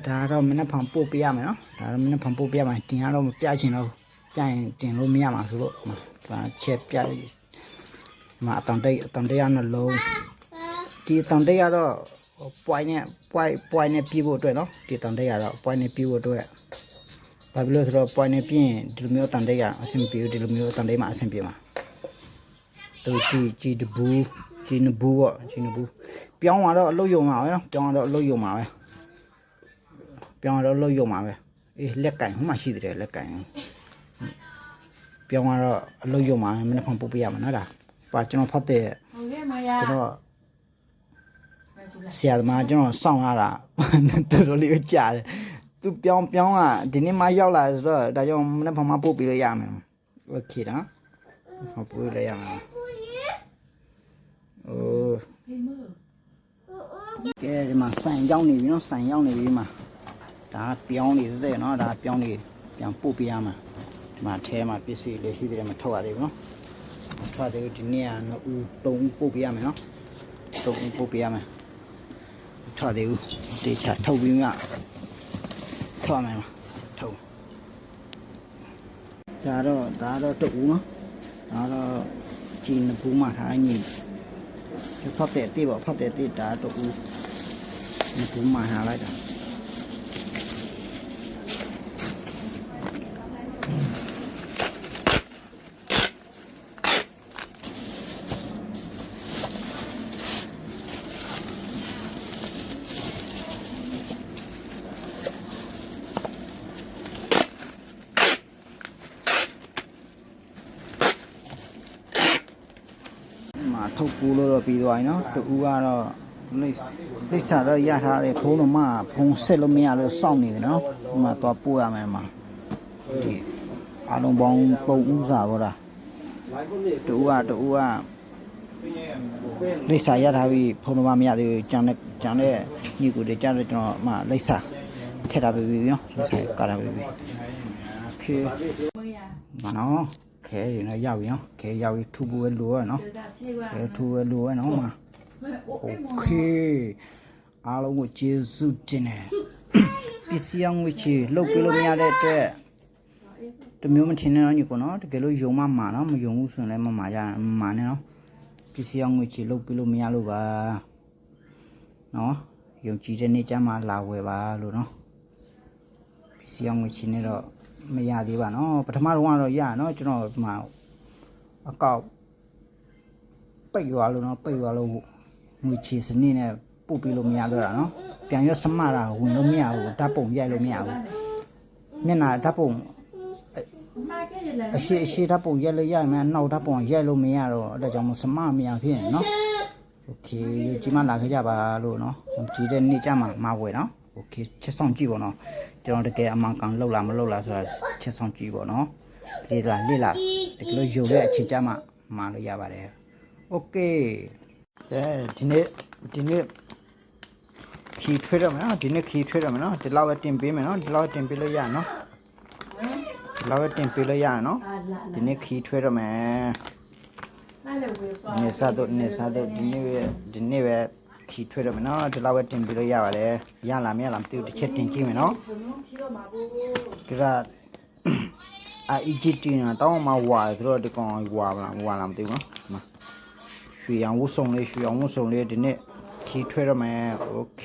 ဒါတော့မနေ့ဖန်ပို့ပေးရမယ်နော်ဒါတော့မနေ့ဖန်ပို့ပေးရမှာတင်ရတော့မပြချင်တော့ပြရင်တင်လို့မရမှာဆိုလို့ဒါချက်ပြမှာအတန်တိတ်ရနှလုံးဒီအတန်တိတ်ရတော့ပွိုင်းနဲ့ပြေးဖို့အတွက်နော်ဒီအတန်တိတ်ရတော့ပွိုင်းနဲ့ပြေးဖို့အတွက်ဘာဖြစ်လို့ဆိုတော့ပွိုင်းနဲ့ပြင်းဒီလိုမျိုးအတန်တိတ်ရအဆင်ပြေဒီလိုမျိုးအတန်တိတ်မှာအဆင်ပြေမှာတူជីတဘူးជីနဘူးပေါ့ជីနဘူးပြောင်းသွားတော့အလုပ်ရုံမှာပဲနော်ပြောင်းတော့အလုပ်ရုံမှာပဲပြောင်းတော့အလုပ်ရုံမှာပဲအေးလက်ကင်ဟိုမှာရှိတယ်လက်ကင်ပြောင်းတော့အလုပ်ရုံမှာမနေ့ကပို့ပေးရမှာနော်ဒါပါကျွန်တော်ဖတ်တဲ့ကျွန်တော်ဆရာသမားကျွန်တော်စောင့်ရတာတော်တော်လေးကြာတယ်သူပြောင်းကဒီနေ့မှရောက်လာဆိုတော့ဒါကြောင့်မနေ့ကမှပို့ပေးလို့ရမယ်โอเคနော်ပို့လို့ရမယ်ကဲဒီမှာဆိုင်ရောက်နေပြီနော်ဆိုင်ရောက်နေပြီမှာဒါပြောင်းနေတဲ့နော်ဒါပြောင်းနေပြန်ပို့ပေးရမှာဒီမှာထဲမှာပစ္စည်းလေးရှိသေးတယ်မထုတ်ရသေးဘူးနော်မထုတ်သေးဘူးဒီနေ့က2ဦး3ဦးပို့ပေးရမယ်နော်3ဦးပို့ပေးရမယ်ထုတ်သေးဘူးတေချာထုတ်ပြီးမှထုတ်မယ်ထုတ်ဒါတော့တူနော်ဒါတော့ជីနဘူးမှာထားညီဖတ်တဲ့တိပေါ့ဖတ်တဲ့တိဒါတူနဘူးမှာထားလိုက်တာထုတ်ပူလို့တော့ပြီးသွားပြီနော်တူကတော့လိပ်စာတော့ရထားတယ်ဖုန်းတော့မှဖုန်းဆက်လို့မရလို့စောင့်နေတယ်နော်ဒီမှာတော့ပို့ရမယ်မှာဒီအားလုံးပေါင်း3ဦးစာပေါ့လားတူကလိပ်စာရထားပြီးဖုန်းတော့မရသေးဘူးကြံတဲ့ညီကိုတွေကြတဲ့ကျွန်တော်မှလိပ်စာထည့်ထားပြီးပြီနော်လိပ်စာကထားပြီးပြီโอเคမနော်ခဲရနေရောက်ပြီနော်ခဲရောက်ပြီထူပွဲလိုရနော်ခဲထူပွဲလိုရနော်မှာโอเคအားလုံးကိုကျေးဇူးတင်တယ်ပစ္စည်းအောင်ဝချီလုတ်ပြလို့မရတဲ့အတွက်တမျိုးမထင်နဲ့နော်ညီကောနော်တကယ်လို့ယုံမှမှာနော်မယုံဘူးဆိုရင်လည်းမမှာရမှာနဲ့နော်ပစ္စည်းအောင်ဝချီလုတ်ပြလို့မရလို့ပါနော်ယုံကြည်တဲ့နေ့ကျမှလာဝယ်ပါလို့နော်ပစ္စည်းအောင်ဝချီနဲ့တော့မရသေးပါနော်ပထမတော့ကတော့ရနော်ကျွန်တော်ဒီမှာအကောက်ပိတ်သွားလို့နော်ပိတ်သွားလို့ငွေချေစနစ်နဲ့ပို့ပြီးလို့မရတော့တာနော်ပြန်ရစမတာဝင်လို့မရဘူးဓာတ်ပုံရိုက်လို့မရဘူးမျက်နှာဓာတ်ပုံအရှိဓာတ်ပုံရိုက်လို့ရမယ်နောက်ဓာတ်ပုံရိုက်လို့မရတော့အဲ့ဒါကြောင့်စမမရဖြစ်နေနော်โอเคဒီမှာလာခဲ့ကြပါလို့နော်ဒီတဲ့နေ့ကျမှဝယ်နော်โอเคချက်ဆောင်ကြည့်ပါနော်ကျွန်တော်တကယ်အမှန်ကန်လောက်လားမလောက်လားဆိုတာချက်ဆောင်ကြည့်ပါနော်လေ့လာတကယ်လို့ယူတဲ့အချိန်ကျမှမှာလို့ရပါတယ်โอเคဒီနေ့ခီထွေးရမယ်နော်ဒီနေ့ခီထွေးရမယ်နော်ဒီလောက်ပဲတင်ပေးမယ်နော်ဒီလောက်တင်ပေးလို့ရနော်ဒီလောက်ပဲတင်ပေးလို့ရနော်ဒီနေ့ခီထွေးရမယ်နေစားတော့ဒီနေ့ပဲခီထွေးရမယ်နော်ဒီလောက်ပဲတင်ပေးလို့ရပါတယ်ရလားမရလားမသိဘူးတစ်ချက်တင်ကြည့်မယ်နော်ဒါEGT နော်တောင်းမှဝါဆိုတော့ဒီကောင်ဝါလားမသိဘူးနော်ရွှေရောင်ဝတ်စုံလေးဒီနေ့ခီထွေးရမယ်โอเค